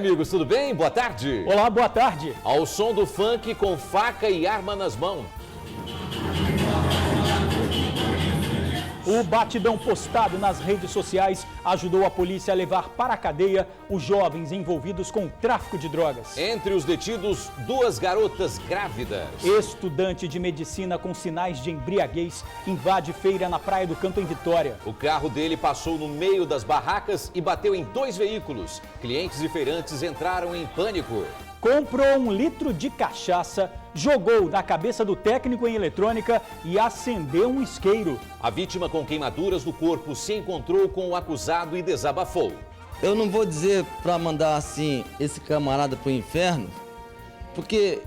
Amigos, tudo bem? Boa tarde. Olá, boa tarde. Ao som do funk com faca e arma nas mãos. O batidão postado nas redes sociais ajudou a polícia a levar para a cadeia os jovens envolvidos com o tráfico de drogas. Entre os detidos, 2 garotas grávidas. Estudante de medicina com sinais de embriaguez invade feira na Praia do Canto, em Vitória. O carro dele passou no meio das barracas e bateu em 2 veículos. Clientes e feirantes entraram em pânico. Comprou 1 litro de cachaça, jogou na cabeça do técnico em eletrônica e acendeu um isqueiro. A vítima com queimaduras no corpo se encontrou com o acusado e desabafou. Eu não vou dizer para mandar assim esse camarada pro inferno, porque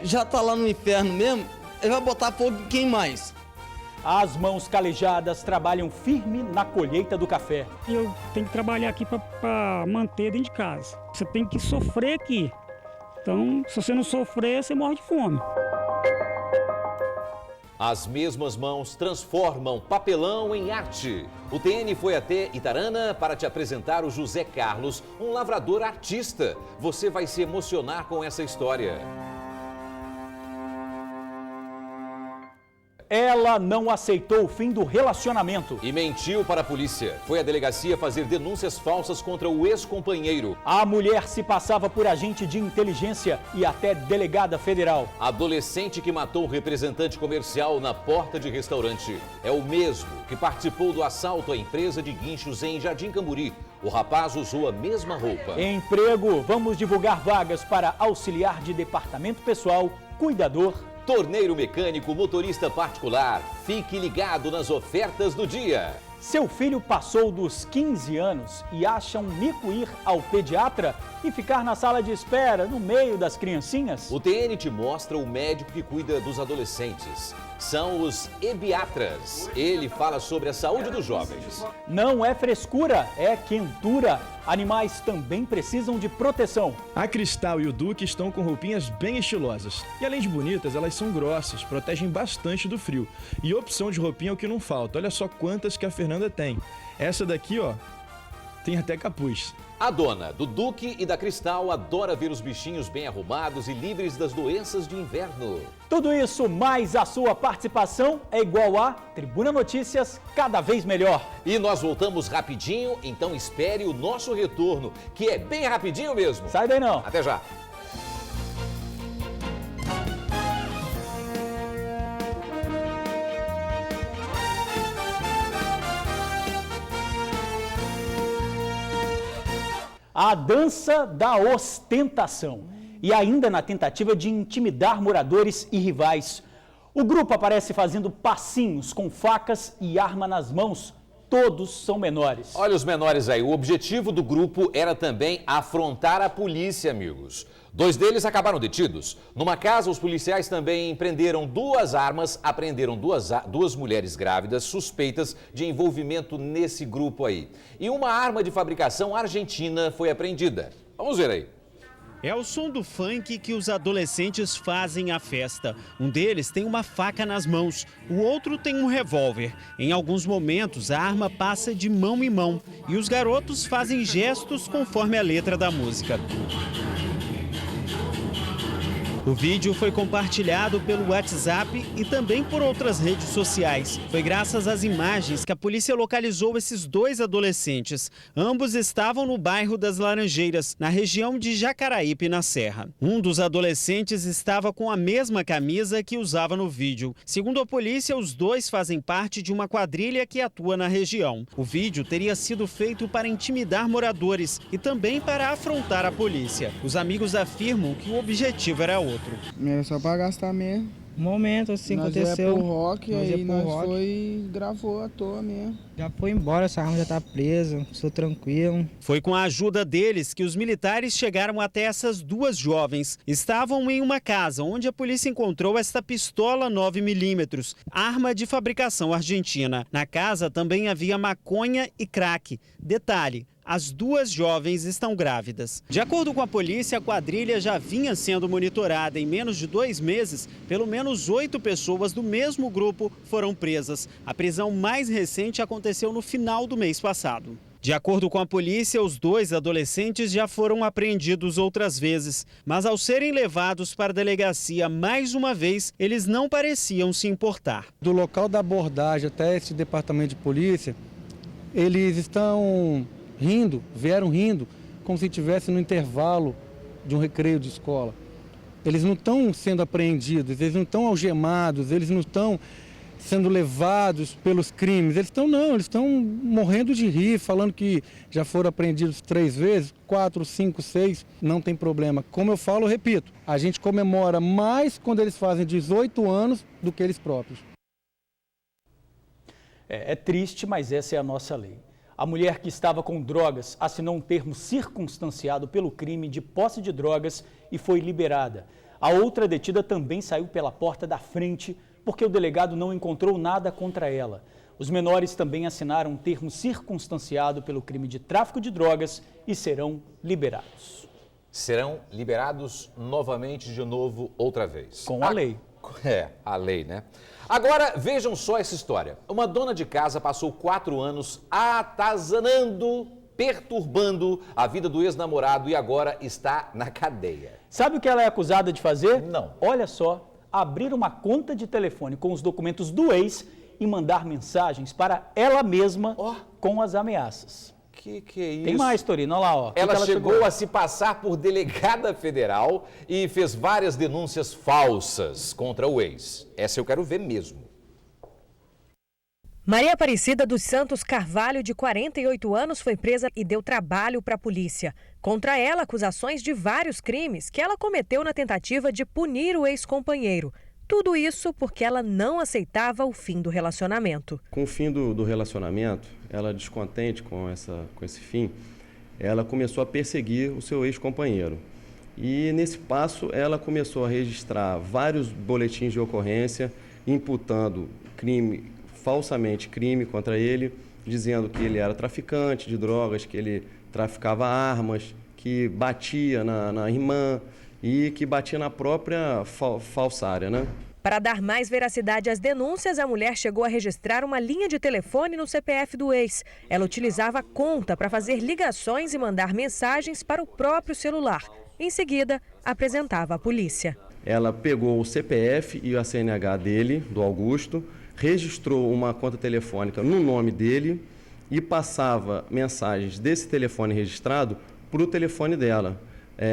já tá lá no inferno mesmo, ele vai botar fogo em quem mais? As mãos calejadas trabalham firme na colheita do café. Eu tenho que trabalhar aqui para manter dentro de casa. Você tem que sofrer aqui. Então, se você não sofrer, você morre de fome. As mesmas mãos transformam papelão em arte. O TN foi até Itarana para te apresentar o José Carlos, um lavrador artista. Você vai se emocionar com essa história. Ela não aceitou o fim do relacionamento. E mentiu para a polícia. Foi à delegacia fazer denúncias falsas contra o ex-companheiro. A mulher se passava por agente de inteligência e até delegada federal. Adolescente que matou o representante comercial na porta de restaurante. É o mesmo que participou do assalto à empresa de guinchos em Jardim Camburi. O rapaz usou a mesma roupa. Emprego, vamos divulgar vagas para auxiliar de departamento pessoal, cuidador, torneiro mecânico, motorista particular. Fique ligado nas ofertas do dia. Seu filho passou dos 15 anos e acha um mico ir ao pediatra e ficar na sala de espera no meio das criancinhas? O TN te mostra o médico que cuida dos adolescentes. São os ebiatras. Ele fala sobre a saúde dos jovens. Não é frescura, é quentura. Animais também precisam de proteção. A Cristal e o Duque estão com roupinhas bem estilosas. E além de bonitas, elas são grossas, protegem bastante do frio. E opção de roupinha é o que não falta. Olha só quantas que a Fernanda tem. Essa daqui, ó, tem até capuz. A dona do Duque e da Cristal adora ver os bichinhos bem arrumados e livres das doenças de inverno. Tudo isso mais a sua participação é igual a Tribuna Notícias cada vez melhor. E nós voltamos rapidinho, então espere o nosso retorno, que é bem rapidinho mesmo. Sai daí não. Até já. A dança da ostentação. E ainda na tentativa de intimidar moradores e rivais. O grupo aparece fazendo passinhos com facas e arma nas mãos. Todos são menores. Olha os menores aí. O objetivo do grupo era também afrontar a polícia, amigos. 2 deles acabaram detidos. Numa casa, os policiais também prenderam 2 armas, apreenderam duas mulheres grávidas suspeitas de envolvimento nesse grupo aí. E uma arma de fabricação argentina foi apreendida. Vamos ver aí. É o som do funk que os adolescentes fazem à festa. Um deles tem uma faca nas mãos, o outro tem um revólver. Em alguns momentos, a arma passa de mão em mão e os garotos fazem gestos conforme a letra da música. O vídeo foi compartilhado pelo WhatsApp e também por outras redes sociais. Foi graças às imagens que a polícia localizou esses 2 adolescentes. Ambos estavam no bairro das Laranjeiras, na região de Jacaraípe, na Serra. Um dos adolescentes estava com a mesma camisa que usava no vídeo. Segundo a polícia, os 2 fazem parte de uma quadrilha que atua na região. O vídeo teria sido feito para intimidar moradores e também para afrontar a polícia. Os amigos afirmam que o objetivo era outro. É só pra gastar mesmo. Momento assim nós aconteceu. Nós pro rock, aí nós rock. Foi e gravou à toa mesmo. Já foi embora, essa arma já tá presa, sou tranquilo. Foi com a ajuda deles que os militares chegaram até essas 2 jovens. Estavam em uma casa onde a polícia encontrou esta pistola 9mm, arma de fabricação argentina. Na casa também havia maconha e crack. Detalhe: as 2 jovens estão grávidas. De acordo com a polícia, a quadrilha já vinha sendo monitorada. Em menos de 2 meses, pelo menos 8 pessoas do mesmo grupo foram presas. A prisão mais recente aconteceu no final do mês passado. De acordo com a polícia, os 2 adolescentes já foram apreendidos outras vezes, mas ao serem levados para a delegacia mais uma vez, eles não pareciam se importar. Do local da abordagem até esse departamento de polícia, eles estão vieram rindo, como se estivesse no intervalo de um recreio de escola. Eles não estão sendo apreendidos, eles não estão algemados, eles não estão sendo levados pelos crimes. Eles estão morrendo de rir, falando que já foram apreendidos 3 vezes, 4, 5, 6, não tem problema. Como eu falo, eu repito, a gente comemora mais quando eles fazem 18 anos do que eles próprios. É triste, mas essa é a nossa lei. A mulher que estava com drogas assinou um termo circunstanciado pelo crime de posse de drogas e foi liberada. A outra detida também saiu pela porta da frente porque o delegado não encontrou nada contra ela. Os menores também assinaram um termo circunstanciado pelo crime de tráfico de drogas e serão liberados. Serão liberados novamente, de novo, outra vez. Com a lei. A lei, né? Agora, vejam só essa história. Uma dona de casa passou 4 anos atazanando, perturbando a vida do ex-namorado e agora está na cadeia. Sabe o que ela é acusada de fazer? Não. Olha só, abrir uma conta de telefone com os documentos do ex e mandar mensagens para ela mesma com as ameaças. Que é isso? Tem mais, Torino, olha lá, ó. Ela chegou a se passar por delegada federal e fez várias denúncias falsas contra o ex. Essa eu quero ver mesmo. Maria Aparecida dos Santos Carvalho, de 48 anos, foi presa e deu trabalho para a polícia. Contra ela, acusações de vários crimes que ela cometeu na tentativa de punir o ex-companheiro. Tudo isso porque ela não aceitava o fim do relacionamento. Com o fim do relacionamento, ela descontente com esse fim, ela começou a perseguir o seu ex-companheiro. E nesse passo ela começou a registrar vários boletins de ocorrência, imputando falsamente crime contra ele, dizendo que ele era traficante de drogas, que ele traficava armas, que batia na irmã e que batia na própria falsária, né? Para dar mais veracidade às denúncias, a mulher chegou a registrar uma linha de telefone no CPF do ex. Ela utilizava a conta para fazer ligações e mandar mensagens para o próprio celular. Em seguida, apresentava à polícia. Ela pegou o CPF e a CNH dele, do Augusto, registrou uma conta telefônica no nome dele e passava mensagens desse telefone registrado para o telefone dela,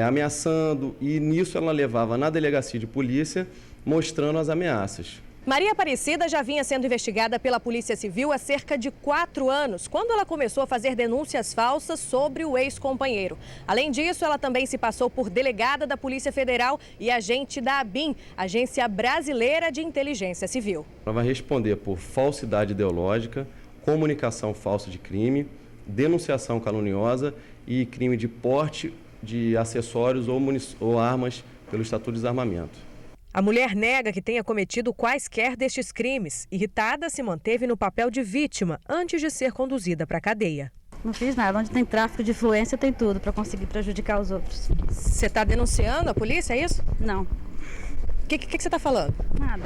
ameaçando, e nisso ela levava na delegacia de polícia mostrando as ameaças. Maria Aparecida já vinha sendo investigada pela Polícia Civil há cerca de 4 anos, quando ela começou a fazer denúncias falsas sobre o ex-companheiro. Além disso, ela também se passou por delegada da Polícia Federal e agente da ABIN, Agência Brasileira de Inteligência Civil. Ela vai responder por falsidade ideológica, comunicação falsa de crime, denunciação caluniosa e crime de porte de acessórios ou armas pelo Estatuto de Desarmamento. A mulher nega que tenha cometido quaisquer destes crimes. Irritada, se manteve no papel de vítima antes de ser conduzida para a cadeia. Não fiz nada. Onde tem tráfico de influência tem tudo para conseguir prejudicar os outros. Você está denunciando a polícia, é isso? Não. O que você está falando? Nada.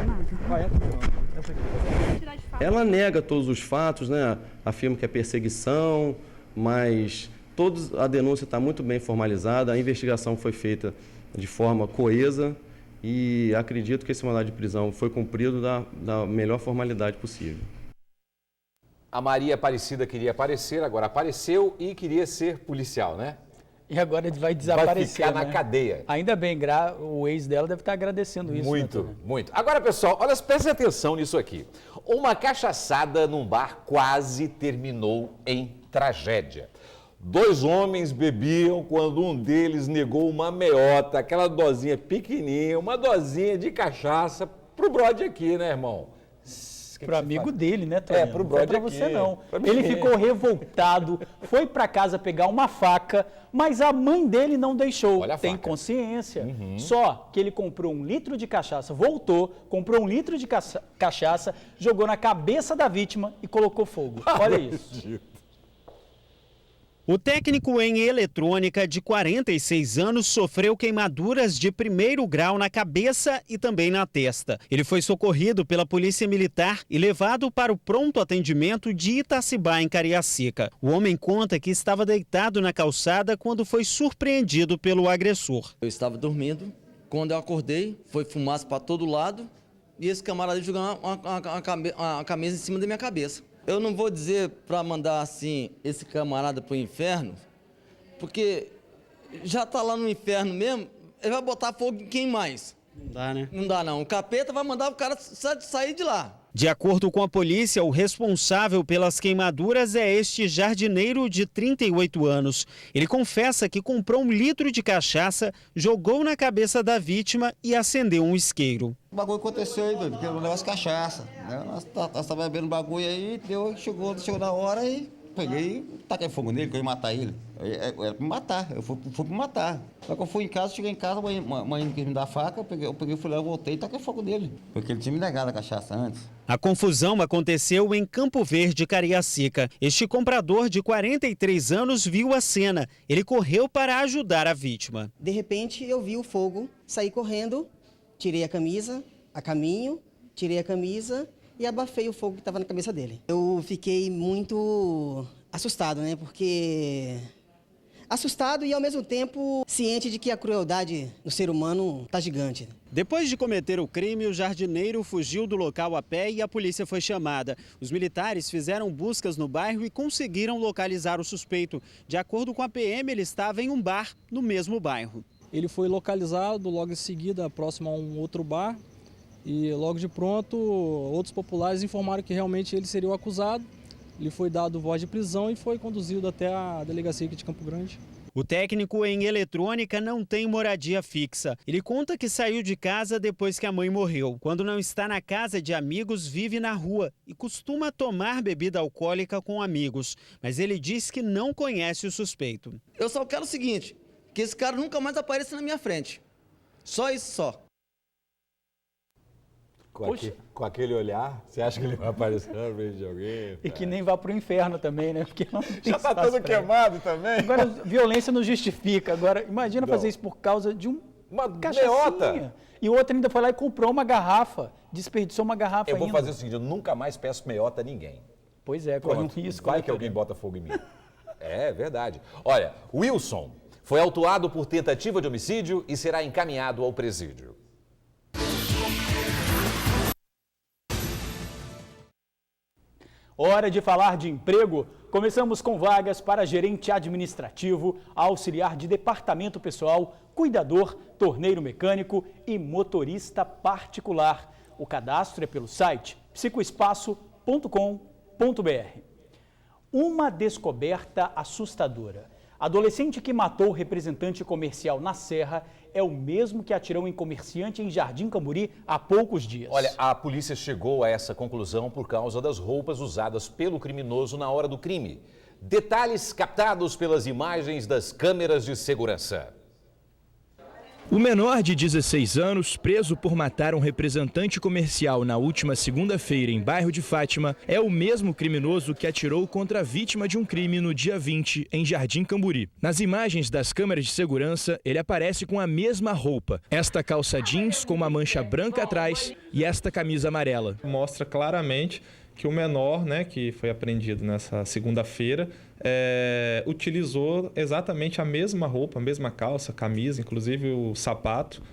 Ela nega todos os fatos, né? Afirma que é perseguição, mas a denúncia está muito bem formalizada, a investigação foi feita de forma coesa. E acredito que esse mandado de prisão foi cumprido da melhor formalidade possível. A Maria Aparecida queria aparecer, agora apareceu e queria ser policial, né? E agora vai desaparecer, vai ficar na cadeia. Ainda bem, o ex dela deve estar agradecendo isso. Muito. Agora, pessoal, prestem atenção nisso aqui. Uma cachaçada num bar quase terminou em tragédia. 2 homens bebiam quando um deles negou uma meiota, aquela dosinha pequenininha, uma dosinha de cachaça pro brode aqui, né, irmão? Pro amigo dele, né, Tony? Pro brode aqui. Não foi pra você, não. Ele ficou revoltado, foi pra casa pegar uma faca, mas a mãe dele não deixou. Olha a Tem faca. Consciência. Só que ele comprou 1 litro de cachaça, voltou, comprou 1 litro de cachaça, jogou na cabeça da vítima e colocou fogo. Olha isso. O técnico em eletrônica de 46 anos sofreu queimaduras de 1º grau na cabeça e também na testa. Ele foi socorrido pela Polícia Militar e levado para o pronto atendimento de Itacibá, em Cariacica. O homem conta que estava deitado na calçada quando foi surpreendido pelo agressor. Eu estava dormindo, quando eu acordei, foi fumaça para todo lado e esse camarada jogou uma camisa em cima da minha cabeça. Eu não vou dizer para mandar assim esse camarada pro inferno, porque já tá lá no inferno mesmo, ele vai botar fogo em quem mais? Não dá, né? Não dá não, o capeta vai mandar o cara sair de lá. De acordo com a polícia, o responsável pelas queimaduras é este jardineiro de 38 anos. Ele confessa que comprou 1 litro de cachaça, jogou na cabeça da vítima e acendeu um isqueiro. O bagulho aconteceu aí, doido, porque o negócio de cachaça. Né? Nós tava bebendo bagulho aí, chegou na hora e peguei e taquei fogo nele, que eu ia matar ele. Era pra me matar, eu fui pra matar. Só que eu fui em casa, cheguei em casa, a mãe quis me dar faca, eu peguei, fui lá, voltei e taquei fogo nele. Porque ele tinha me negado a cachaça antes. A confusão aconteceu em Campo Verde, Cariacica. Este comprador de 43 anos viu a cena. Ele correu para ajudar a vítima. De repente eu vi o fogo, saí correndo, tirei a camisa, a caminho, tirei a camisa e abafei o fogo que estava na cabeça dele. Eu fiquei muito assustado, né? Porque... assustado e, ao mesmo tempo, ciente de que a crueldade do ser humano está gigante. Depois de cometer o crime, o jardineiro fugiu do local a pé e a polícia foi chamada. Os militares fizeram buscas no bairro e conseguiram localizar o suspeito. De acordo com a PM, ele estava em um bar no mesmo bairro. Ele foi localizado logo em seguida, próximo a um outro bar. E logo de pronto, outros populares informaram que realmente ele seria o acusado. Ele foi dado voz de prisão e foi conduzido até a delegacia aqui de Campo Grande. O técnico em eletrônica não tem moradia fixa. Ele conta que saiu de casa depois que a mãe morreu. Quando não está na casa de amigos, vive na rua e costuma tomar bebida alcoólica com amigos. Mas ele diz que não conhece o suspeito. Eu só quero o seguinte, que esse cara nunca mais apareça na minha frente. Só isso só. Com aquele olhar, você acha que ele vai aparecer na frente de alguém? E que nem vá pro inferno também, né? Porque não tem já tá todo queimado também. Agora, violência não justifica. Agora, imagina fazer isso por causa de uma cachaçinha. E o outro ainda foi lá e comprou uma garrafa, desperdiçou uma garrafa ainda. Eu vou fazer o seguinte, eu nunca mais peço meiota a ninguém. Pois é, corre um risco. Vai que alguém bota fogo em mim. É verdade. Olha, Wilson foi autuado por tentativa de homicídio e será encaminhado ao presídio. Hora de falar de emprego. Começamos com vagas para gerente administrativo, auxiliar de departamento pessoal, cuidador, torneiro mecânico e motorista particular. O cadastro é pelo site psicoespaço.com.br. Uma descoberta assustadora. Adolescente que matou representante comercial na Serra é o mesmo que atirou em comerciante em Jardim Camburi há poucos dias. Olha, a polícia chegou a essa conclusão por causa das roupas usadas pelo criminoso na hora do crime. Detalhes captados pelas imagens das câmeras de segurança. O menor de 16 anos, preso por matar um representante comercial na última segunda-feira em bairro de Fátima, é o mesmo criminoso que atirou contra a vítima de um crime no dia 20, em Jardim Camburi. Nas imagens das câmeras de segurança, ele aparece com a mesma roupa. Esta calça jeans com uma mancha branca atrás e esta camisa amarela. Mostra claramente que o menor, que foi apreendido nessa segunda-feira, utilizou exatamente a mesma roupa, a mesma calça, camisa, inclusive o sapato,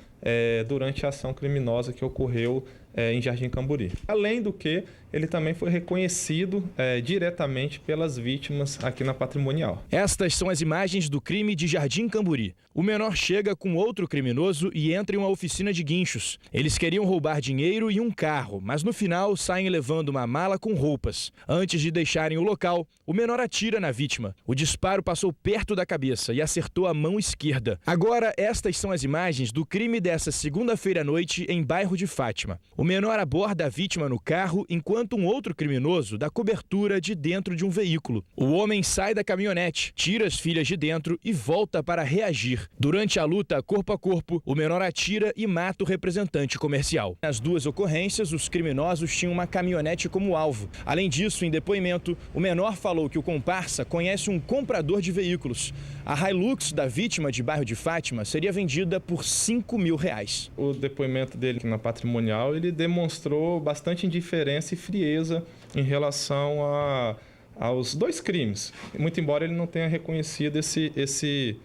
durante a ação criminosa que ocorreu em Jardim Camburi. Além do que, ele também foi reconhecido diretamente pelas vítimas aqui na Patrimonial. Estas são as imagens do crime de Jardim Camburi. O menor chega com outro criminoso e entra em uma oficina de guinchos. Eles queriam roubar dinheiro e um carro, mas no final saem levando uma mala com roupas. Antes de deixarem o local, o menor atira na vítima. O disparo passou perto da cabeça e acertou a mão esquerda. Agora, estas são as imagens do crime dessa segunda-feira à noite em bairro de Fátima. O menor aborda a vítima no carro enquanto um outro criminoso dá cobertura de dentro de um veículo. O homem sai da caminhonete, tira as filhas de dentro e volta para reagir. Durante a luta corpo a corpo, o menor atira e mata o representante comercial. Nas duas ocorrências, os criminosos tinham uma caminhonete como alvo. Além disso, em depoimento, o menor falou que o comparsa conhece um comprador de veículos. A Hilux da vítima de bairro de Fátima seria vendida por R$5 mil. O depoimento dele na patrimonial, ele demonstrou bastante indiferença e frieza em relação aos dois crimes, muito embora ele não tenha reconhecido esse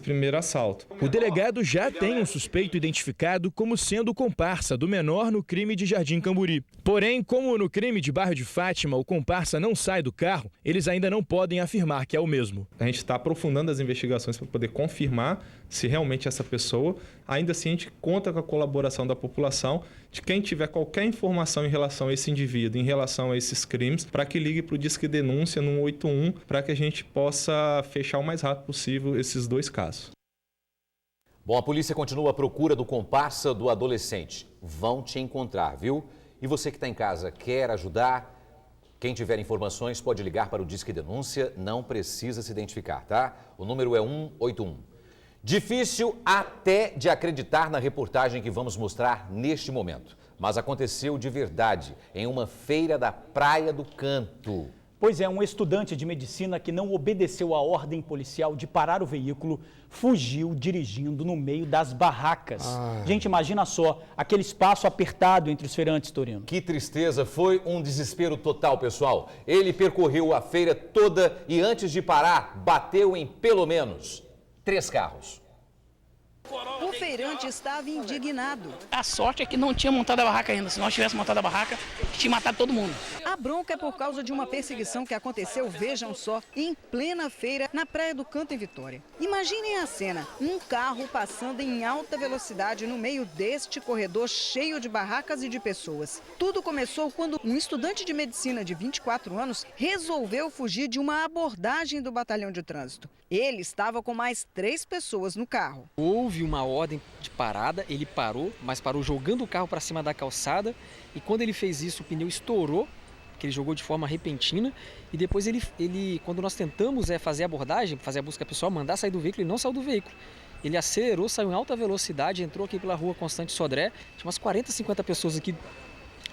primeiro assalto. O delegado já tem um suspeito identificado como sendo o comparsa do menor no crime de Jardim Camburi. Porém, como no crime de bairro de Fátima o comparsa não sai do carro, eles ainda não podem afirmar que é o mesmo. A gente está aprofundando as investigações para poder confirmar se realmente essa pessoa. Ainda assim, a gente conta com a colaboração da população, de quem tiver qualquer informação em relação a esse indivíduo, em relação a esses crimes, para que ligue para o Disque Denúncia no 181, para que a gente possa fechar o mais rápido possível esses dois casos. Bom, a polícia continua à procura do comparsa do adolescente. Vão te encontrar, viu? E você que está em casa, quer ajudar? Quem tiver informações pode ligar para o Disque Denúncia, não precisa se identificar, tá? O número é 181. Difícil até de acreditar na reportagem que vamos mostrar neste momento. Mas aconteceu de verdade, em uma feira da Praia do Canto. Pois é, um estudante de medicina que não obedeceu à ordem policial de parar o veículo, fugiu dirigindo no meio das barracas. Gente, imagina só, aquele espaço apertado entre os feirantes, Torino. Que tristeza, foi um desespero total, pessoal. Ele percorreu a feira toda e antes de parar, bateu em pelo menos 3 carros. O feirante estava indignado. A sorte é que não tinha montado a barraca ainda. Se nós tivéssemos montado a barraca, tinha matado todo mundo. A bronca é por causa de uma perseguição que aconteceu, vejam só, em plena feira, na Praia do Canto, em Vitória. Imaginem a cena, um carro passando em alta velocidade no meio deste corredor cheio de barracas e de pessoas. Tudo começou quando um estudante de medicina de 24 anos resolveu fugir de uma abordagem do batalhão de trânsito. Ele estava com mais 3 pessoas no carro. Houve uma ordem de parada, ele parou, mas parou jogando o carro para cima da calçada e quando ele fez isso o pneu estourou, que ele jogou de forma repentina e depois ele quando nós tentamos fazer a abordagem, fazer a busca pessoal, mandar sair do veículo, ele não saiu do veículo. Ele acelerou, saiu em alta velocidade, entrou aqui pela rua Constante Sodré, tinha umas 40, 50 pessoas aqui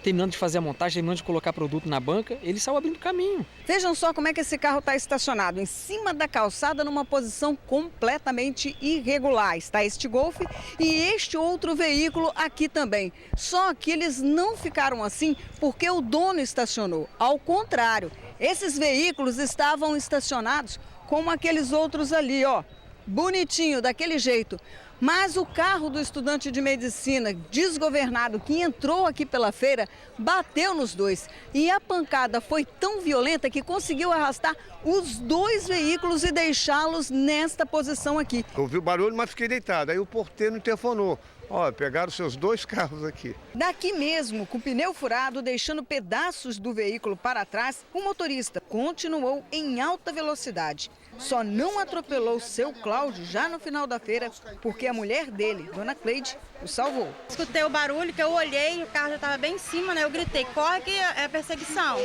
terminando de fazer a montagem, terminando de colocar produto na banca, ele saiu abrindo caminho. Vejam só como é que esse carro está estacionado, em cima da calçada, numa posição completamente irregular. Está este Golf e este outro veículo aqui também. Só que eles não ficaram assim porque o dono estacionou. Ao contrário, esses veículos estavam estacionados como aqueles outros ali, ó, bonitinho, daquele jeito. Mas o carro do estudante de medicina desgovernado que entrou aqui pela feira bateu nos dois. E a pancada foi tão violenta que conseguiu arrastar os 2 veículos e deixá-los nesta posição aqui. Eu ouvi o barulho, mas fiquei deitado. Aí o porteiro interfonou. Ó, pegaram seus 2 carros aqui. Daqui mesmo, com o pneu furado, deixando pedaços do veículo para trás, o motorista continuou em alta velocidade. Só não atropelou seu Cláudio já no final da feira, porque a mulher dele, Dona Cleide, o salvou. Escutei o barulho, que eu olhei, o carro já estava bem em cima, né? Eu gritei, corre que é perseguição.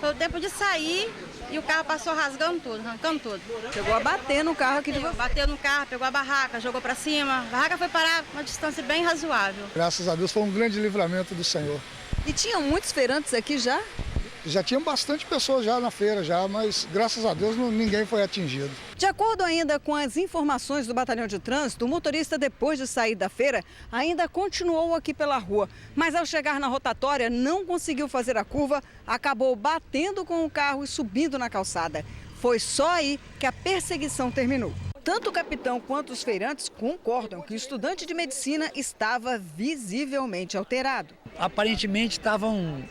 Foi o tempo de sair e o carro passou rasgando tudo, arrancando tudo. Chegou a bater no carro aqui de você. Bateu no carro, pegou a barraca, jogou para cima. A barraca foi parar uma distância bem razoável. Graças a Deus foi um grande livramento do Senhor. E tinham muitos feirantes aqui já? Já tinham bastante pessoas já na feira, mas graças a Deus ninguém foi atingido. De acordo ainda com as informações do batalhão de trânsito, o motorista, depois de sair da feira, ainda continuou aqui pela rua. Mas ao chegar na rotatória, não conseguiu fazer a curva, acabou batendo com o carro e subindo na calçada. Foi só aí que a perseguição terminou. Tanto o capitão quanto os feirantes concordam que o estudante de medicina estava visivelmente alterado. Aparentemente estavam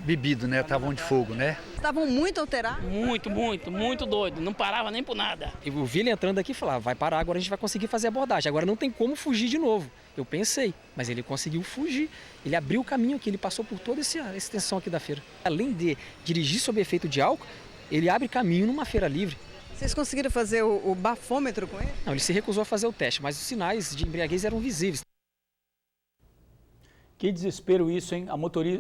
bebido, né? Estavam de fogo, né? Estavam muito alterados? Muito doido. Não parava nem por nada. Eu vi ele entrando aqui e falava, vai parar, agora a gente vai conseguir fazer a abordagem. Agora não tem como fugir de novo. Eu pensei, mas ele conseguiu fugir. Ele abriu o caminho aqui, ele passou por toda essa extensão aqui da feira. Além de dirigir sob efeito de álcool, ele abre caminho numa feira livre. Vocês conseguiram fazer o bafômetro com ele? Não, ele se recusou a fazer o teste, mas os sinais de embriaguez eram visíveis. Que desespero isso, hein?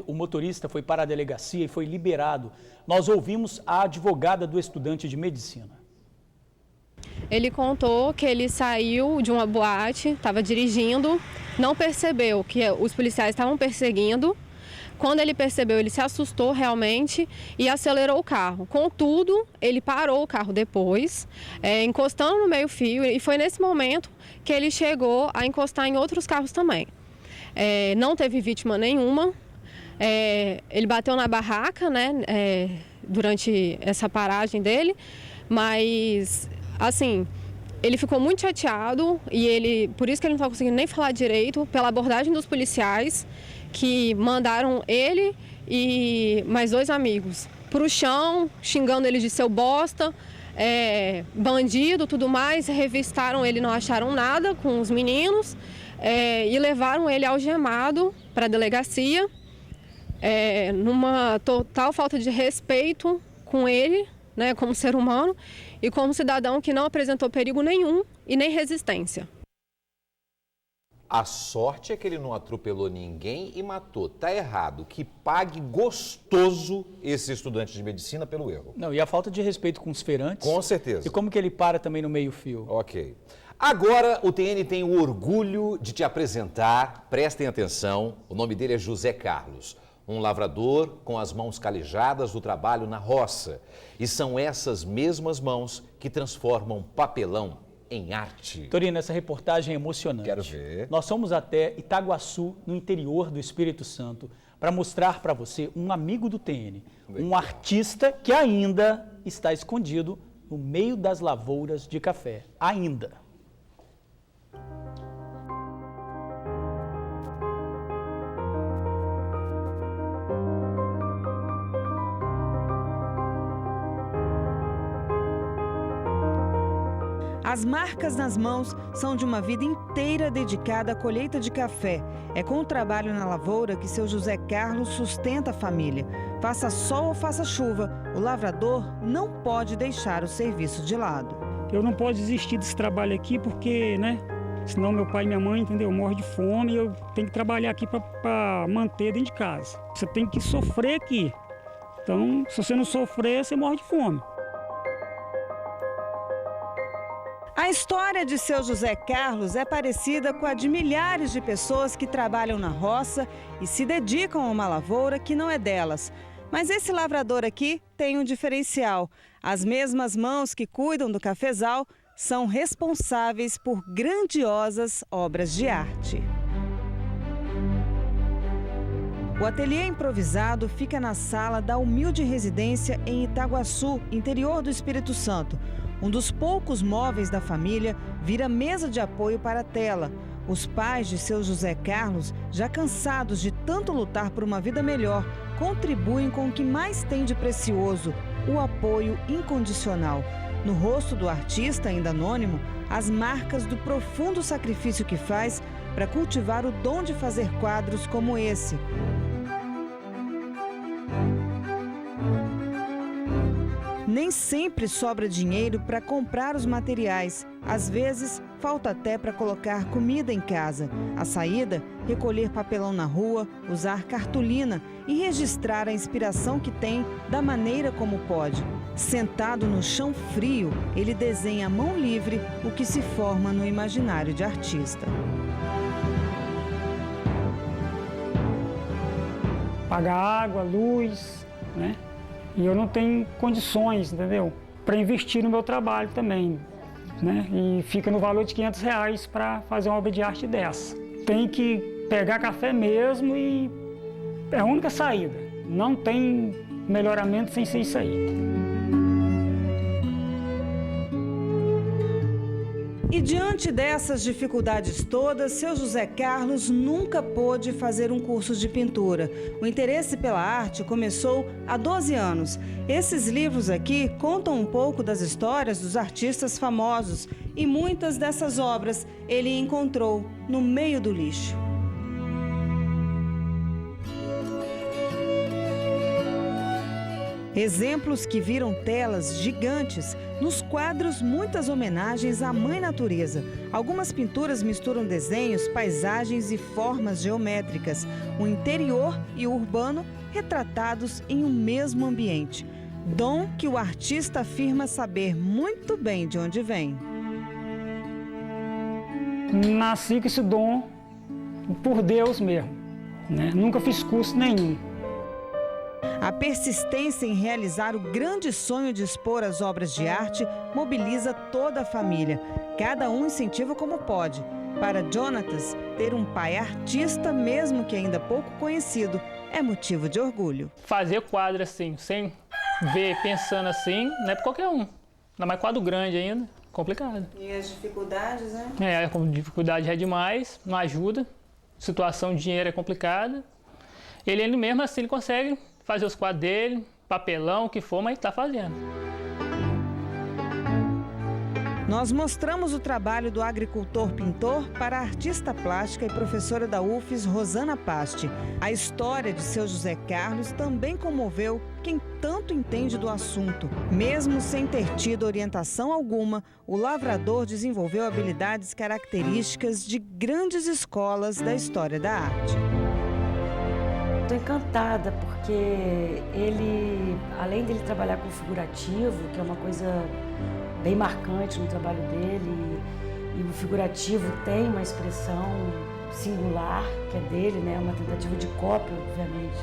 O motorista foi para a delegacia e foi liberado. Nós ouvimos a advogada do estudante de medicina. Ele contou que ele saiu de uma boate, estava dirigindo, não percebeu que os policiais estavam perseguindo. Quando ele percebeu, ele se assustou realmente e acelerou o carro. Contudo, ele parou o carro depois, encostando no meio-fio, e foi nesse momento que ele chegou a encostar em outros carros também. Não teve vítima nenhuma. Ele bateu na barraca, né, durante essa paragem dele, mas, assim, ele ficou muito chateado e por isso que ele não está conseguindo nem falar direito, pela abordagem dos policiais, que mandaram ele e mais 2 amigos para o chão, xingando ele de seu bosta, bandido, tudo mais. Revistaram ele, não acharam nada com os meninos e levaram ele algemado para a delegacia, numa total falta de respeito com ele, né, como ser humano e como cidadão que não apresentou perigo nenhum e nem resistência. A sorte é que ele não atropelou ninguém e matou. Tá errado. Que pague gostoso esse estudante de medicina pelo erro. Não, e a falta de respeito com os feirantes. Com certeza. E como que ele para também no meio-fio. Ok. Agora o TN tem o orgulho de te apresentar, prestem atenção, o nome dele é José Carlos. Um lavrador com as mãos calejadas do trabalho na roça. E são essas mesmas mãos que transformam papelão em arte. Torino, essa reportagem é emocionante. Quero ver. Nós fomos até Itaguaçu, no interior do Espírito Santo, para mostrar para você um amigo do TN, um artista que ainda está escondido no meio das lavouras de café. Ainda. As marcas nas mãos são de uma vida inteira dedicada à colheita de café. É com o trabalho na lavoura que seu José Carlos sustenta a família. Faça sol ou faça chuva, o lavrador não pode deixar o serviço de lado. Eu não posso desistir desse trabalho aqui porque, né, senão meu pai e minha mãe, entendeu, morrem de fome e eu tenho que trabalhar aqui para manter dentro de casa. Você tem que sofrer aqui. Então, se você não sofrer, você morre de fome. A história de seu José Carlos é parecida com a de milhares de pessoas que trabalham na roça e se dedicam a uma lavoura que não é delas. Mas esse lavrador aqui tem um diferencial. As mesmas mãos que cuidam do cafezal são responsáveis por grandiosas obras de arte. O ateliê improvisado fica na sala da humilde residência em Itaguaçu, interior do Espírito Santo. Um dos poucos móveis da família vira mesa de apoio para a tela. Os pais de seu José Carlos, já cansados de tanto lutar por uma vida melhor, contribuem com o que mais tem de precioso, o apoio incondicional. No rosto do artista, ainda anônimo, as marcas do profundo sacrifício que faz para cultivar o dom de fazer quadros como esse. Nem sempre sobra dinheiro para comprar os materiais. Às vezes, falta até para colocar comida em casa. A saída, recolher papelão na rua, usar cartolina e registrar a inspiração que tem da maneira como pode. Sentado no chão frio, ele desenha à mão livre o que se forma no imaginário de artista. Pagar água, luz, né? E eu não tenho condições, entendeu? Para investir no meu trabalho também, né? E fica no valor de R$500 para fazer uma obra de arte dessa. Tem que pegar café mesmo e é a única saída. Não tem melhoramento sem ser isso aí. E diante dessas dificuldades todas, seu José Carlos nunca pôde fazer um curso de pintura. O interesse pela arte começou há 12 anos. Esses livros aqui contam um pouco das histórias dos artistas famosos e muitas dessas obras ele encontrou no meio do lixo. Exemplos que viram telas gigantes Nos quadros, muitas homenagens à Mãe Natureza. Algumas pinturas misturam desenhos, paisagens e formas geométricas, o interior e o urbano retratados em um mesmo ambiente. Dom que o artista afirma saber muito bem de onde vem. Nasci com esse dom por Deus mesmo, né? Nunca fiz curso nenhum. A persistência em realizar o grande sonho de expor as obras de arte mobiliza toda a família. Cada um incentiva como pode. Para Jonatas, ter um pai artista, mesmo que ainda pouco conhecido, é motivo de orgulho. Fazer quadro assim, sem ver, pensando assim, não é para qualquer um. Ainda mais quadro grande ainda, complicado. E as dificuldades, né? A dificuldade é demais, não ajuda. Situação de dinheiro é complicada. Ele mesmo assim ele consegue fazer os quadros dele, papelão, o que for, mas está fazendo. Nós mostramos o trabalho do agricultor-pintor para a artista plástica e professora da UFES, Rosana Pasti. A história de seu José Carlos também comoveu quem tanto entende do assunto. Mesmo sem ter tido orientação alguma, o lavrador desenvolveu habilidades características de grandes escolas da história da arte. Estou encantada porque ele, além dele trabalhar com figurativo, que é uma coisa bem marcante no trabalho dele, e o figurativo tem uma expressão singular, que é dele, né? Uma tentativa de cópia, obviamente,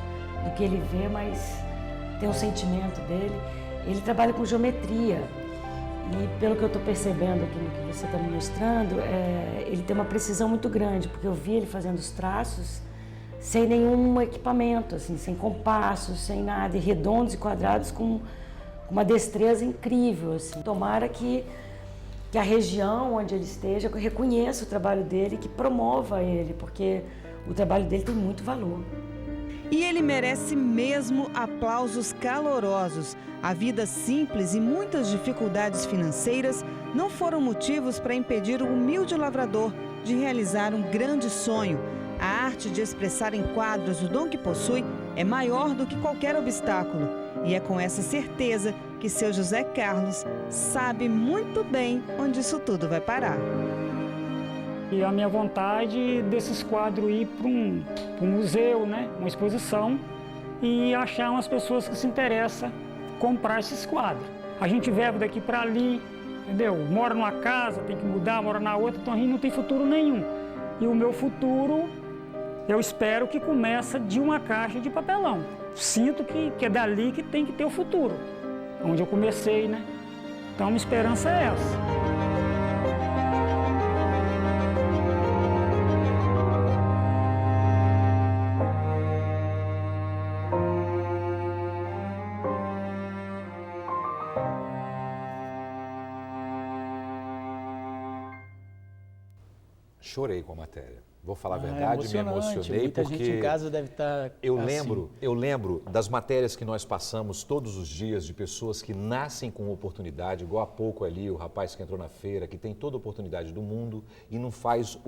do que ele vê, mas tem um sentimento dele. Ele trabalha com geometria e, pelo que eu estou percebendo aqui no que você está me mostrando, ele tem uma precisão muito grande, porque eu vi ele fazendo os traços sem nenhum equipamento, assim, sem compassos, sem nada, e redondos e quadrados com uma destreza incrível, assim. Tomara que a região onde ele esteja reconheça o trabalho dele, que promova ele, porque o trabalho dele tem muito valor. E ele merece mesmo aplausos calorosos. A vida simples e muitas dificuldades financeiras não foram motivos para impedir o humilde lavrador de realizar um grande sonho. A arte de expressar em quadros o dom que possui é maior do que qualquer obstáculo. E é com essa certeza que seu José Carlos sabe muito bem onde isso tudo vai parar. E a minha vontade desses quadros ir para um museu, né? Uma exposição, e achar umas pessoas que se interessam em comprar esses quadros. A gente vive daqui para ali, entendeu? Mora numa casa, tem que mudar, mora na outra, então a gente não tem futuro nenhum. E o meu futuro, eu espero que começa de uma caixa de papelão. Sinto que é dali que tem que ter o futuro, onde eu comecei, né? Então a minha esperança é essa. Chorei com a matéria. Vou falar a verdade, me emocionei muita porque gente em casa deve estar eu lembro das matérias que nós passamos todos os dias de pessoas que nascem com oportunidade, igual há pouco ali o rapaz que entrou na feira, que tem toda a oportunidade do mundo e não faz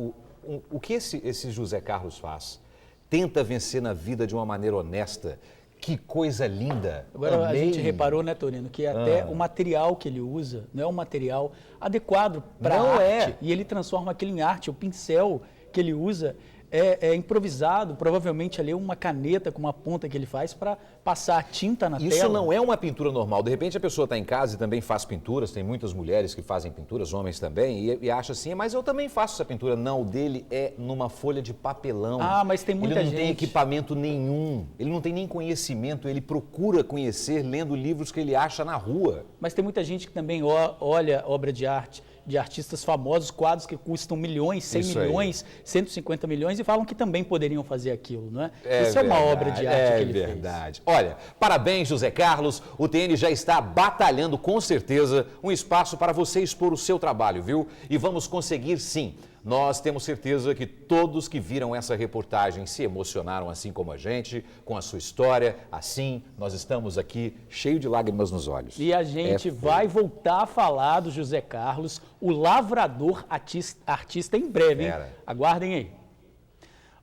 o que esse José Carlos faz. Tenta vencer na vida de uma maneira honesta. Que coisa linda! Agora, a gente reparou, né, Torino, que até o material que ele usa não é um material adequado para a arte. E ele transforma aquilo em arte. O pincel que ele usa é improvisado, provavelmente ali uma caneta com uma ponta que ele faz para passar a tinta na tela. Isso não é uma pintura normal. De repente a pessoa está em casa e também faz pinturas, tem muitas mulheres que fazem pinturas, homens também, e acha assim, mas eu também faço essa pintura. Não, o dele é numa folha de papelão. Ah, mas tem muita gente... Ele não tem equipamento nenhum, ele não tem nem conhecimento, ele procura conhecer lendo livros que ele acha na rua. Mas tem muita gente que também olha obra de arte, de artistas famosos, quadros que custam milhões, 100 milhões, 150 milhões e falam que também poderiam fazer aquilo, não é? Isso é uma obra de arte que ele fez. É verdade. Olha, parabéns, José Carlos. O TN já está batalhando com certeza um espaço para você expor o seu trabalho, viu? E vamos conseguir sim. Nós temos certeza que todos que viram essa reportagem se emocionaram assim como a gente, com a sua história. Assim, nós estamos aqui cheio de lágrimas nos olhos. E a gente vai voltar a falar do José Carlos, o lavrador artista em breve, hein? Aguardem aí.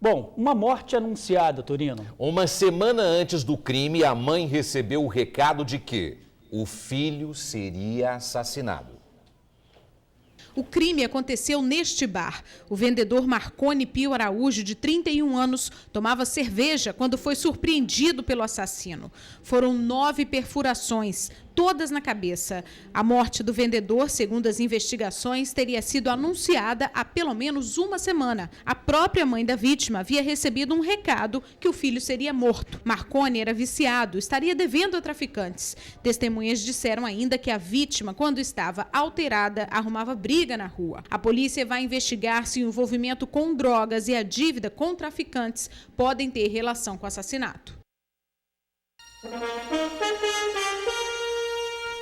Bom, uma morte anunciada, Torino. Uma semana antes do crime, a mãe recebeu o recado de que o filho seria assassinado. O crime aconteceu neste bar. O vendedor Marconi Pio Araújo, de 31 anos, tomava cerveja quando foi surpreendido pelo assassino. Foram 9 perfurações, todas na cabeça. A morte do vendedor, segundo as investigações, teria sido anunciada há pelo menos uma semana. A própria mãe da vítima havia recebido um recado que o filho seria morto. Marconi era viciado, estaria devendo a traficantes. Testemunhas disseram ainda que a vítima, quando estava alterada, arrumava briga na rua. A polícia vai investigar se o envolvimento com drogas e a dívida com traficantes podem ter relação com o assassinato.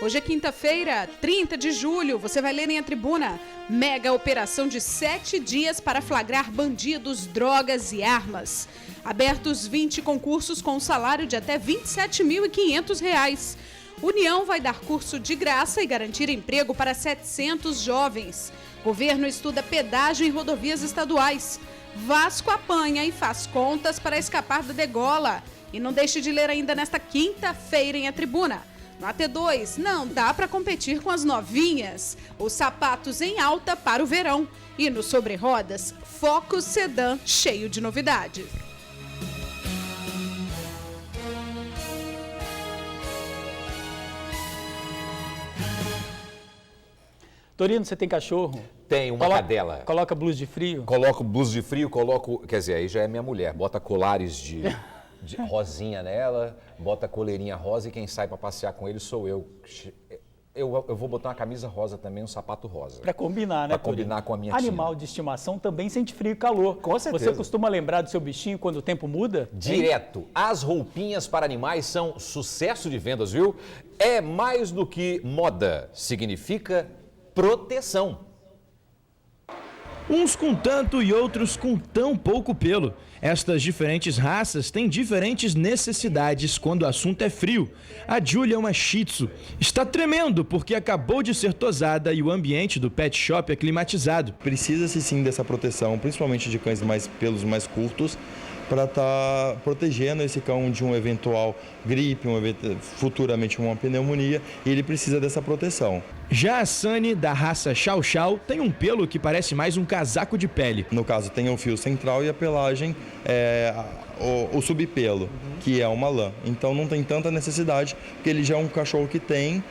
Hoje é quinta-feira, 30 de julho, você vai ler em A Tribuna. Mega operação de 7 dias para flagrar bandidos, drogas e armas. Abertos 20 concursos com um salário de até R$ 27.500. União vai dar curso de graça e garantir emprego para 700 jovens. Governo estuda pedágio em rodovias estaduais. Vasco apanha e faz contas para escapar da degola. E não deixe de ler ainda nesta quinta-feira em A Tribuna. No AT2, não dá para competir com as novinhas. Os sapatos em alta para o verão. E no Sobre Rodas, Focus Sedã cheio de novidades. Torino, você tem cachorro? Tem, uma cadela. Coloca blusa de frio? Coloco blusa de frio, quer dizer, aí já é minha mulher. Bota colares de rosinha nela, bota coleirinha rosa e quem sai para passear com ele sou eu. Eu vou botar uma camisa rosa também, um sapato rosa. Para combinar, né, Para combinar com a minha Animal tina. de estimação também sente frio e calor. Com certeza. Você costuma lembrar do seu bichinho quando o tempo muda? Direto. As roupinhas para animais são sucesso de vendas, viu? É mais do que moda, significa proteção. Uns com tanto e outros com tão pouco pelo. Estas diferentes raças têm diferentes necessidades quando o assunto é frio. A Julia é uma Shih Tzu. Está tremendo porque acabou de ser tosada e o ambiente do pet shop é climatizado. Precisa-se sim dessa proteção, principalmente de cães pelos mais curtos, para estar protegendo esse cão de um eventual gripe, futuramente uma pneumonia, e ele precisa dessa proteção. Já a Sunny, da raça Chow Chow, tem um pelo que parece mais um casaco de pele. No caso, tem o fio central e a pelagem, o subpelo, que é uma lã. Então não tem tanta necessidade, porque ele já é um cachorro que tem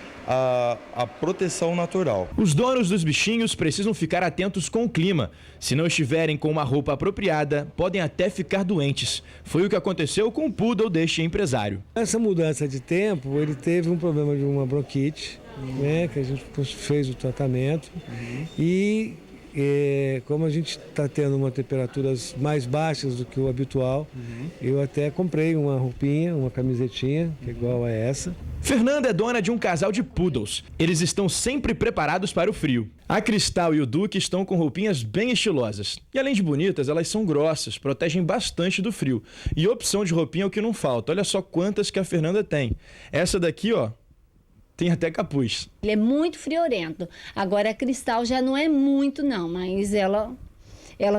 a proteção natural. Os donos dos bichinhos precisam ficar atentos com o clima. Se não estiverem com uma roupa apropriada, podem até ficar doentes. Foi o que aconteceu com o poodle deste empresário. Essa mudança de tempo, ele teve um problema de uma bronquite, né, que a gente fez o tratamento. E como a gente está tendo umas temperaturas mais baixas do que o habitual, eu até comprei uma roupinha, uma camisetinha, que é igual a essa. Fernanda é dona de um casal de poodles. Eles estão sempre preparados para o frio. A Cristal e o Duque estão com roupinhas bem estilosas. E além de bonitas, elas são grossas, protegem bastante do frio. E opção de roupinha é o que não falta. Olha só quantas que a Fernanda tem. Essa daqui, ó, tem até capuz. Ele é muito friorento. Agora a Cristal já não é muito não, mas ela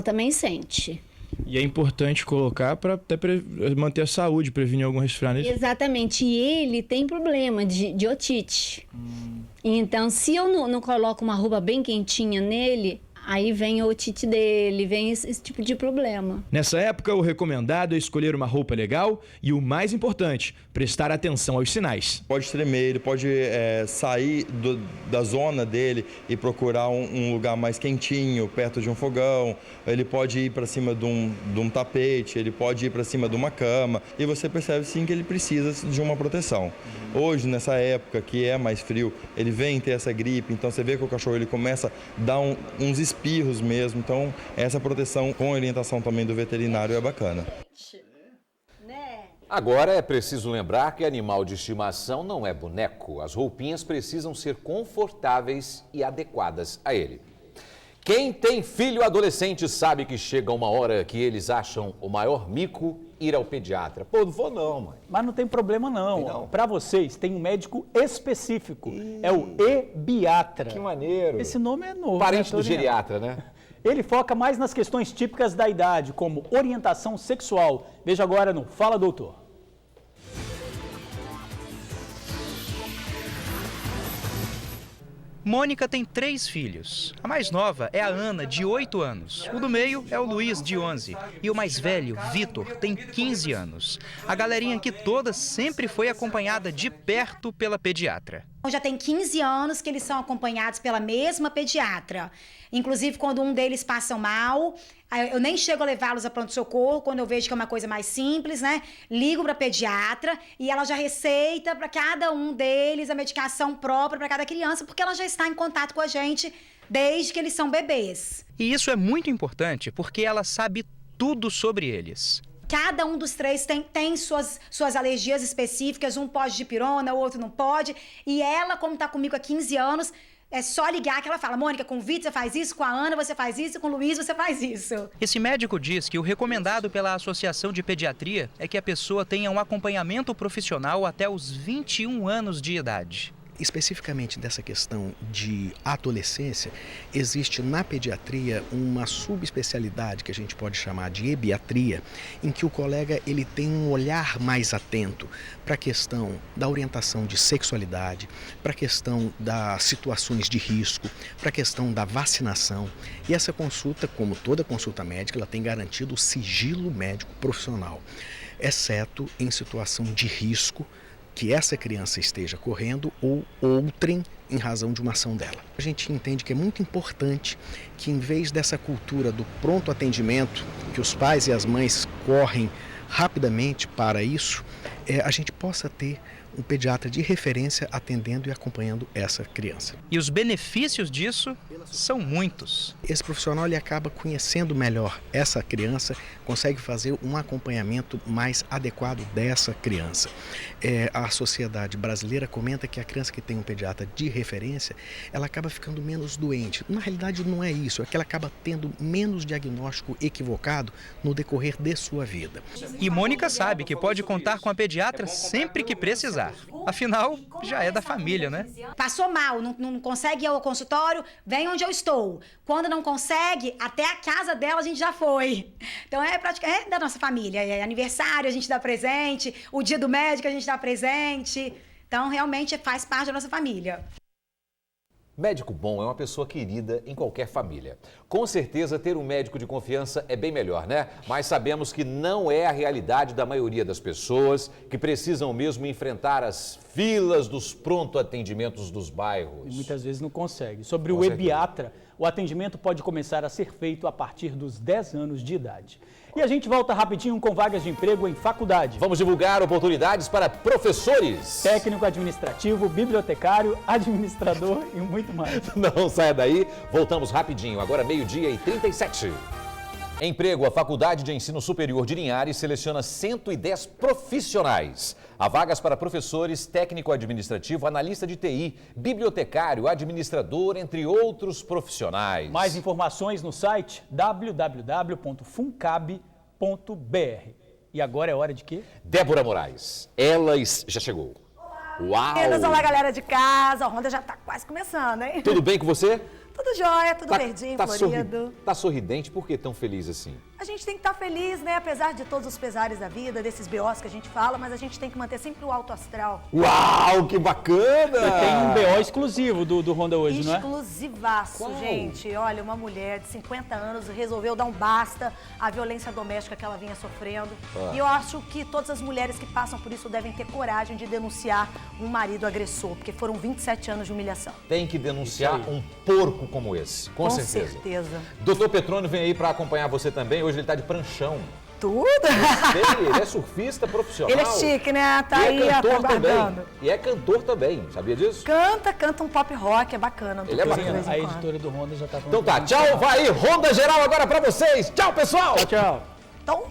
também sente. E é importante colocar para até manter a saúde, prevenir algum resfriado. Exatamente. E ele tem problema de otite. Então, se eu não coloco uma roupa bem quentinha nele, aí vem a otite dele, vem esse tipo de problema. Nessa época, o recomendado é escolher uma roupa legal e, o mais importante, prestar atenção aos sinais. Pode tremer, ele pode sair da zona dele e procurar um lugar mais quentinho, perto de um fogão. Ele pode ir para cima de um tapete, ele pode ir para cima de uma cama. E você percebe sim que ele precisa de uma proteção. Hoje, nessa época que é mais frio, ele vem ter essa gripe, então você vê que o cachorro ele começa a dar uns espirros mesmo. Então, essa proteção com orientação também do veterinário é bacana. Agora é preciso lembrar que animal de estimação não é boneco. As roupinhas precisam ser confortáveis e adequadas a ele. Quem tem filho adolescente sabe que chega uma hora que eles acham o maior mico ir ao pediatra. Pô, não vou não, mãe. Mas não tem problema não. Para vocês, tem um médico específico. É o ebiatra. Que maneiro. Esse nome é novo. Parente do geriatra, né? Ele foca mais nas questões típicas da idade, como orientação sexual. Veja agora no Fala Doutor. Mônica tem 3 filhos. A mais nova é a Ana, de 8 anos. O do meio é o Luiz, de 11. E o mais velho, Vitor, tem 15 anos. A galerinha aqui toda sempre foi acompanhada de perto pela pediatra. Já tem 15 anos que eles são acompanhados pela mesma pediatra. Inclusive, quando um deles passa mal, eu nem chego a levá-los a pronto-socorro, quando eu vejo que é uma coisa mais simples, né? Ligo para a pediatra e ela já receita para cada um deles a medicação própria para cada criança, porque ela já está em contato com a gente desde que eles são bebês. E isso é muito importante, porque ela sabe tudo sobre eles. Cada um dos 3 tem suas alergias específicas, um pode dipirona, o outro não pode. E ela, como está comigo há 15 anos, é só ligar que ela fala: Mônica, com o Vitor você faz isso, com a Ana você faz isso, com o Luiz você faz isso. Esse médico diz que o recomendado pela Associação de Pediatria é que a pessoa tenha um acompanhamento profissional até os 21 anos de idade. Especificamente dessa questão de adolescência, existe na pediatria uma subespecialidade que a gente pode chamar de ebiatria, em que o colega ele tem um olhar mais atento para a questão da orientação de sexualidade, para a questão das situações de risco, para a questão da vacinação. E essa consulta, como toda consulta médica, ela tem garantido o sigilo médico profissional, exceto em situação de risco que essa criança esteja correndo ou outrem em razão de uma ação dela. A gente entende que é muito importante que, em vez dessa cultura do pronto atendimento, que os pais e as mães correm rapidamente para isso, a gente possa ter um pediatra de referência atendendo e acompanhando essa criança. E os benefícios disso são muitos. Esse profissional ele acaba conhecendo melhor essa criança, consegue fazer um acompanhamento mais adequado dessa criança. A sociedade brasileira comenta que a criança que tem um pediatra de referência, ela acaba ficando menos doente. Na realidade não é isso, é que ela acaba tendo menos diagnóstico equivocado no decorrer de sua vida. E Mônica sabe que pode contar com a pediatra sempre que precisar. Afinal, já é da família, né? Passou mal, não consegue ir ao consultório, vem onde eu estou. Quando não consegue, até a casa dela a gente já foi. Então é da nossa família. É aniversário, a gente dá presente, o dia do médico a gente dá presente. Então realmente faz parte da nossa família. Médico bom é uma pessoa querida em qualquer família. Com certeza, ter um médico de confiança é bem melhor, né? Mas sabemos que não é a realidade da maioria das pessoas que precisam mesmo enfrentar as filas dos pronto-atendimentos dos bairros. E muitas vezes não consegue. Sobre o ebiatra, o atendimento pode começar a ser feito a partir dos 10 anos de idade. E a gente volta rapidinho com vagas de emprego em faculdade. Vamos divulgar oportunidades para professores. Técnico administrativo, bibliotecário, administrador e muito mais. Não saia daí, voltamos rapidinho, agora 12h37. Emprego, a Faculdade de Ensino Superior de Linhares seleciona 110 profissionais. Há vagas para professores, técnico administrativo, analista de TI, bibliotecário, administrador, entre outros profissionais. Mais informações no site www.funcab.br. E agora é hora de quê? Débora Moraes, ela já chegou. Uau! Olá, galera de casa, a Ronda já tá quase começando, hein? Tudo bem com você? Tudo jóia, tudo verdinho, florido. Tá sorridente, por que tão feliz assim? A gente tem que estar feliz, né? Apesar de todos os pesares da vida, desses BOs que a gente fala, mas a gente tem que manter sempre o alto astral. Uau, que bacana! E tem um BO exclusivo do Ronda hoje, não é? Exclusivaço, gente. Olha, uma mulher de 50 anos resolveu dar um basta à violência doméstica que ela vinha sofrendo. E eu acho que todas as mulheres que passam por isso devem ter coragem de denunciar um marido agressor, porque foram 27 anos de humilhação. Tem que denunciar um porco como esse, com certeza. Com certeza. Doutor Petrônio vem aí para acompanhar você também. Hoje ele está de pranchão. Tudo? Ele é surfista profissional. Ele é chique, né? Tá aí aguardando. E é cantor também, sabia disso? Canta um pop rock, é bacana. Ele é bacana. A editora do Ronda já tá... Então tá, tchau, vai aí, Ronda Geral agora para vocês. Tchau, pessoal! Tchau, tchau. Então...